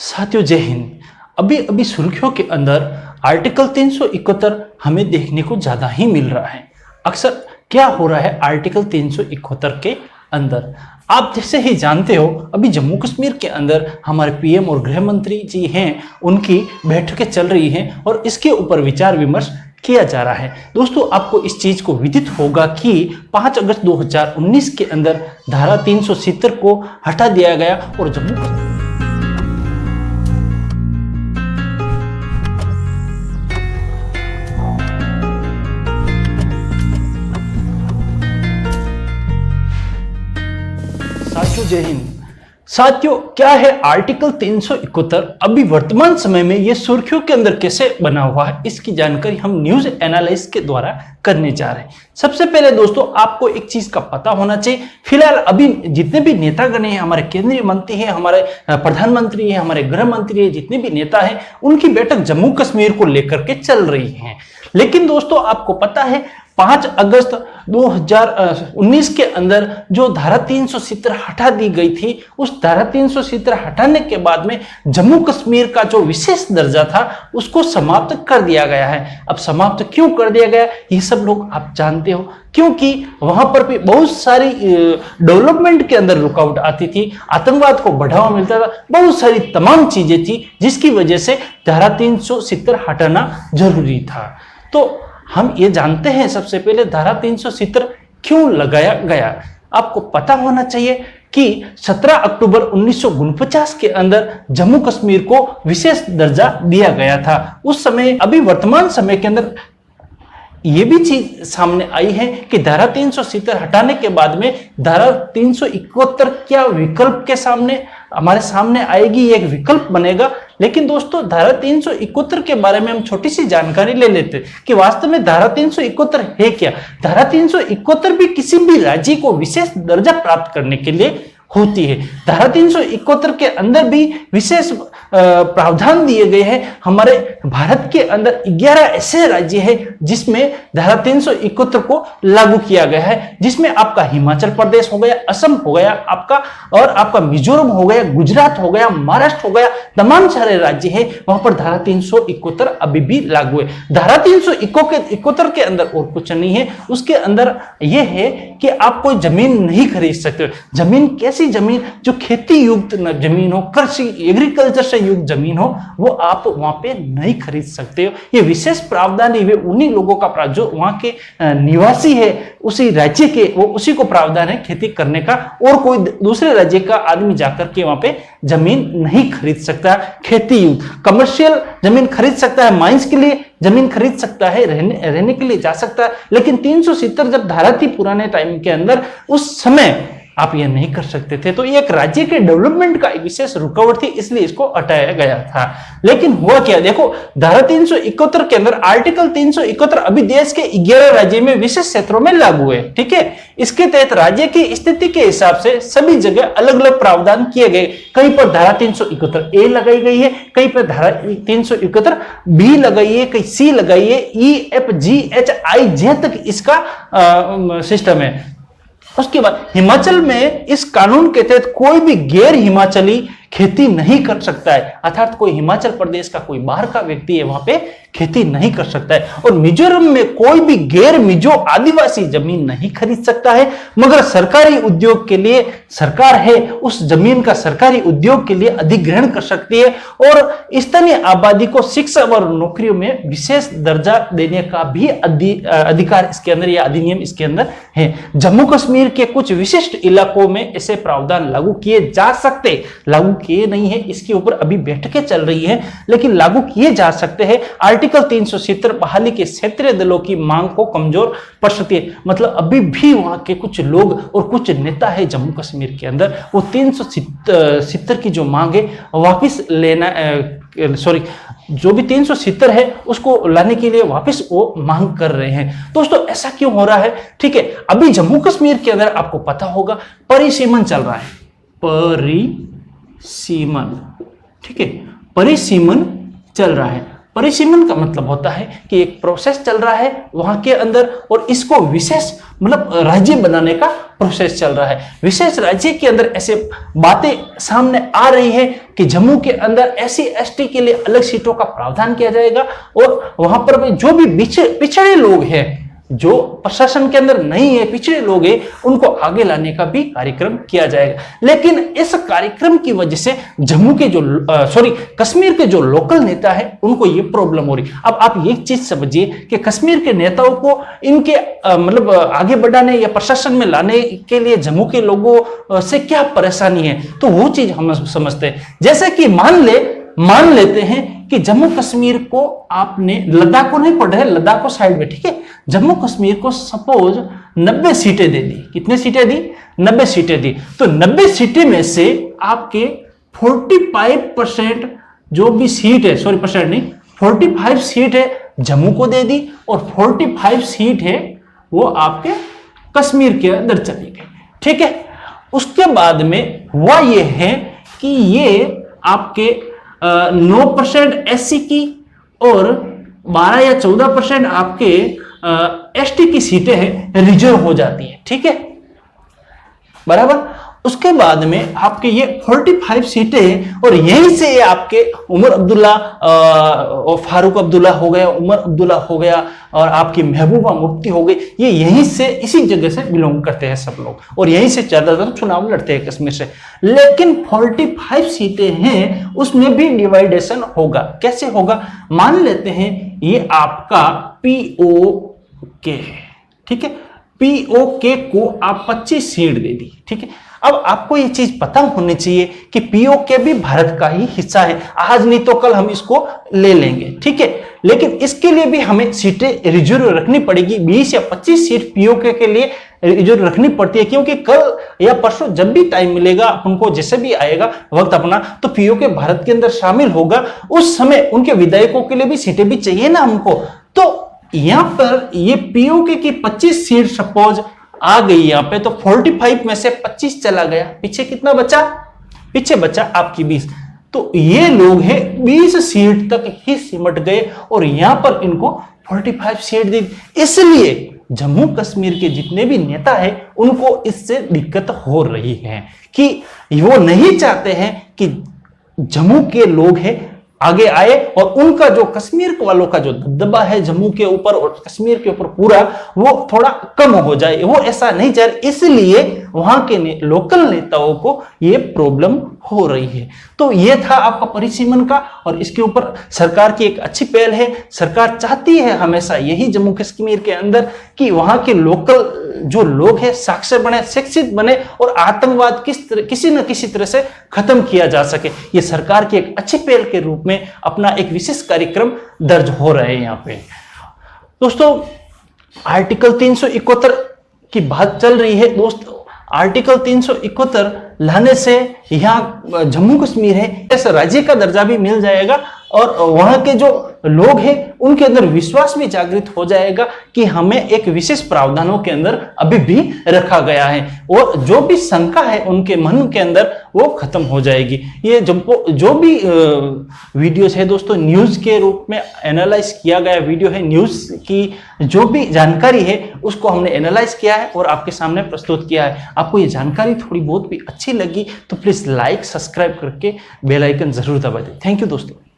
साथियों जय हिंद। अभी अभी सुर्खियों के अंदर आर्टिकल 371 हमें देखने को ज्यादा ही मिल रहा है। अक्सर क्या हो रहा है आर्टिकल 371 के अंदर, आप जैसे ही जानते हो अभी जम्मू कश्मीर के अंदर हमारे पीएम और गृह मंत्री जी हैं, उनकी बैठकें चल रही हैं और इसके ऊपर विचार विमर्श किया जा रहा है। दोस्तों आपको इस चीज को विदित होगा कि 5 अगस्त 2019 के अंदर धारा 370 को हटा दिया गया और जम्मू साथियों जय हिंद। साथियों क्या है आर्टिकल 371, अभी वर्तमान समय में ये सुर्खियों के अंदर कैसे बना हुआ है, इसकी जानकारी हम न्यूज एनालिसिस के द्वारा करने जा रहे हैं। सबसे पहले दोस्तों आपको एक चीज का पता होना चाहिए, फिलहाल अभी जितने भी नेतागण हैं, हमारे केंद्रीय मंत्री हैं, हमारे प्रधानमंत्री हैं, हमारे गृह मंत्री हैं, जितने भी नेता हैं, उनकी बैठक जम्मू कश्मीर को लेकर के चल रही है। लेकिन दोस्तों आपको पता है 5 अगस्त 2019 के अंदर जो धारा 370 हटा दी गई थी, उस धारा 370 हटाने के बाद में जम्मू कश्मीर का जो विशेष दर्जा था उसको समाप्त कर दिया गया है। अब समाप्त क्यों कर दिया गया ये सब लोग आप जानते हो, क्योंकि वहां पर भी बहुत सारी डेवलपमेंट के अंदर रुकावट आती थी, आतंकवाद को बढ़ावा मिलता था, बहुत सारी तमाम चीजें थी जिसकी वजह से धारा 370 हटाना जरूरी था। तो हम ये जानते हैं सबसे पहले धारा 370 क्यों लगाया गया। आपको पता होना चाहिए कि 17 अक्टूबर 1949 के अंदर जम्मू कश्मीर को विशेष दर्जा दिया गया था। उस समय अभी वर्तमान समय के अंदर ये भी चीज सामने आई है कि धारा 370 हटाने के बाद में धारा 371 क्या विकल्प के सामने हमारे सामने आएगी, एक विकल्प बनेगा। लेकिन दोस्तों धारा 371 के बारे में हम छोटी सी जानकारी ले लेते हैं कि वास्तव में धारा 371 है क्या। धारा 371 भी किसी भी राज्य को विशेष दर्जा प्राप्त करने के लिए होती है। धारा 371 के अंदर भी विशेष प्रावधान दिए गए हैं। हमारे भारत के अंदर 11 ऐसे राज्य हैं जिसमें धारा 371 को लागू किया गया है, जिसमें आपका हिमाचल प्रदेश हो गया, असम हो गया आपका, और आपका मिजोरम हो गया, गुजरात हो गया, महाराष्ट्र हो गया, तमाम सारे राज्य हैं वहां पर धारा 371 अभी भी लागू है। धारा 371 के अंदर और कुछ नहीं है, उसके अंदर यह है कि आप कोई जमीन नहीं खरीद सकते। जमीन कैसी जमीन, जो खेती युक्त जमीन हो, कृषि एग्रीकल्चर से युक्त जमीन हो, वो आप वहां पे नहीं खरीद सकते हो। ये विशेष प्रावधान है, वे उन्हीं लोगों का जो वहां के निवासी है उसी राज्य के, वो उसी को प्रावधान है खेती करने का, और कोई दूसरे राज्य का आदमी जाकर के वहां पे जमीन नहीं खरीद सकता। खेती युक्त कमर्शियल जमीन खरीद सकता है, माइंस के लिए जमीन खरीद सकता है, रहने के लिए जा सकता है। लेकिन 370 जब धारा थी पुराने टाइम के अंदर, उस समय आप ये नहीं कर सकते थे। तो ये एक राज्य के डेवलपमेंट का एक विशेष रुकावट थी, इसलिए इसको हटाया गया था। लेकिन हुआ क्या, देखो धारा 371 के अंदर आर्टिकल 371 अभी देश के 11 राज्य में विशेष क्षेत्रों में लागू है, ठीक है। इसके तहत राज्य की स्थिति के हिसाब से सभी जगह अलग अलग प्रावधान किए गए। कहीं पर धारा 371 ए लगाई गई है, कहीं पर धारा 371 बी लगाई है, कहीं सी लगाई है, E F G H I जे तक इसका सिस्टम है। उसके बाद हिमाचल में इस कानून के तहत कोई भी गैर हिमाचली खेती नहीं कर सकता है, अर्थात कोई हिमाचल प्रदेश का कोई बाहर का व्यक्ति है वहां पे खेती नहीं कर सकता है। और मिजोरम में कोई भी गैर मिजो आदिवासी जमीन नहीं खरीद सकता है, मगर सरकारी उद्योग के लिए सरकार है उस जमीन का सरकारी उद्योग के लिए अधिग्रहण कर सकती है। और स्थानीय आबादी को शिक्षा और नौकरियों में विशेष दर्जा देने का भी अधिकार इसके अंदर, यह अधिनियम इसके अंदर है। जम्मू कश्मीर के कुछ विशिष्ट इलाकों में ऐसे प्रावधान लागू किए जा सकते, लागू किए नहीं है, इसके ऊपर अभी बैठकें चल रही हैं, लेकिन लागू किए जा सकते हैं। आर्टिकल 370 बहाली के क्षेत्रीय दलों की मांग को कमजोर पड़ सकती है। मतलब अभी भी वहां के कुछ लोग और कुछ नेता है जम्मू कश्मीर के अंदर, वो 370 की जो मांग है वापिस लेना, सॉरी जो भी 370 है उसको लाने के लिए वापस वो मांग कर रहे हैं। दोस्तों ऐसा क्यों हो रहा है, ठीक है। अभी जम्मू कश्मीर के अंदर आपको पता होगा परिसीमन चल रहा है, परिसीमन, ठीक है, परिसीमन चल रहा है। परिसीमन का मतलब होता है कि एक प्रोसेस चल रहा है वहां के अंदर और इसको विशेष मतलब राज्य बनाने का प्रोसेस चल रहा है। विशेष राज्य के अंदर ऐसे बातें सामने आ रही है कि जम्मू के अंदर SC ST के लिए अलग सीटों का प्रावधान किया जाएगा और वहां पर जो भी पिछड़े लोग हैं, जो प्रशासन के अंदर नहीं है, पिछड़े लोग हैं, उनको आगे लाने का भी कार्यक्रम किया जाएगा। लेकिन इस कार्यक्रम की वजह से जम्मू के जो कश्मीर के जो लोकल नेता है उनको ये प्रॉब्लम हो रही। अब आप ये चीज समझिए कि कश्मीर के नेताओं को इनके मतलब आगे बढ़ाने या प्रशासन में लाने के लिए जम्मू के लोगों से क्या परेशानी है, तो वो चीज हम समझते हैं। जैसे कि मान लेते हैं कि जम्मू कश्मीर को आपने, लद्दाख को नहीं पढ़ रहे, लद्दाख को साइड में, ठीक है, जम्मू कश्मीर को सपोज 90 सीटें दे दी। कितने सीटें दी? 90 सीटें दी। तो 90 सीटें में से आपके 45% जो भी सीट है, सॉरी परसेंट नहीं, 45 सीट है जम्मू को दे दी और 45 सीट है वो आपके कश्मीर के अंदर चली गई, ठीक है। उसके बाद में हुआ ये है कि ये आपके 9% SC की और 12 या 14% आपके ST की सीटें हैं रिजर्व हो जाती है, ठीक है, बराबर। उसके बाद में आपके ये 45 सीटें और यहीं से आपके उमर अब्दुल्ला और फारूक अब्दुल्ला हो गया, उमर अब्दुल्ला हो गया और आपकी महबूबा मुफ्ती हो गई, ये यहीं से इसी जगह से बिलोंग करते हैं सब लोग और यहीं से ज्यादातर चुनाव लड़ते हैं कश्मीर से। लेकिन 45 सीटें हैं उसमें भी डिवाइडेशन होगा। कैसे होगा? मान लेते हैं ये आपका POK है, ठीक है, POK को आप 25 सीट दे दी, ठीक है। अब आपको ये चीज पता होनी चाहिए कि POK भी भारत का ही हिस्सा है, आज नहीं तो कल हम इसको ले लेंगे, ठीक है। लेकिन इसके लिए भी हमें सीटें रिजर्व रखनी पड़ेगी। 20 या 25 सीट POK के लिए रिजर्व रखनी पड़ती है, क्योंकि कल या परसों जब भी टाइम मिलेगा अपन को, जैसे भी आएगा वक्त अपना, तो POK भारत के अंदर शामिल होगा, उस समय उनके विधायकों के लिए भी सीटें भी चाहिए ना हमको। तो यहां पर ये POK की 25 सीट सपोज आ गई यहां पे, तो 45 में से 25 चला गया, पीछे कितना बचा? पीछे बचा आपकी 20। तो ये लोग हैं 20 सीट तक ही सिमट गए और यहां पर इनको 45 सीट दी। इसलिए जम्मू कश्मीर के जितने भी नेता हैं उनको इससे दिक्कत हो रही है कि वो नहीं चाहते हैं कि जम्मू के लोग हैं आगे आए और उनका जो कश्मीर वालों का जो दबदबा है जम्मू के ऊपर और कश्मीर के ऊपर पूरा, वो थोड़ा कम हो जाए, वो ऐसा नहीं चाह रहे। इसलिए वहां के लोकल नेताओं को ये प्रॉब्लम हो रही है। तो ये था आपका परिसीमन का, और इसके ऊपर सरकार की एक अच्छी पहल है। सरकार चाहती है हमेशा यही जम्मू कश्मीर के अंदर कि वहां के लोकल जो लोग हैं साक्षर बने, शिक्षित बने और आतंकवाद किसी न किसी तरह से खत्म किया जा सके। ये सरकार की एक अच्छी पहल के रूप में अपना एक विशेष कार्यक्रम दर्ज हो रहे हैं यहाँ पे। दोस्तों, आर्टिकल 371 की बात चल रही है। दोस्तों, आर्टिकल 371 लाने से यहाँ जम्मू कश्मीर है ऐसे राज्य का दर्जा भी मिल जाएगा और वहां के जो लोग हैं उनके अंदर विश्वास भी जागृत हो जाएगा कि हमें एक विशेष प्रावधानों के अंदर अभी भी रखा गया है और जो भी शंका है उनके मन के अंदर वो खत्म हो जाएगी। ये जो भी वीडियोस है दोस्तों, न्यूज के रूप में एनालाइज किया गया वीडियो है। न्यूज की जो भी जानकारी है उसको हमने एनालाइज किया है और आपके सामने प्रस्तुत किया है। आपको ये जानकारी थोड़ी बहुत भी अच्छी लगी तो प्लीज लाइक, सब्सक्राइब करके बेल आइकन जरूर दबा दें। थैंक यू दोस्तों।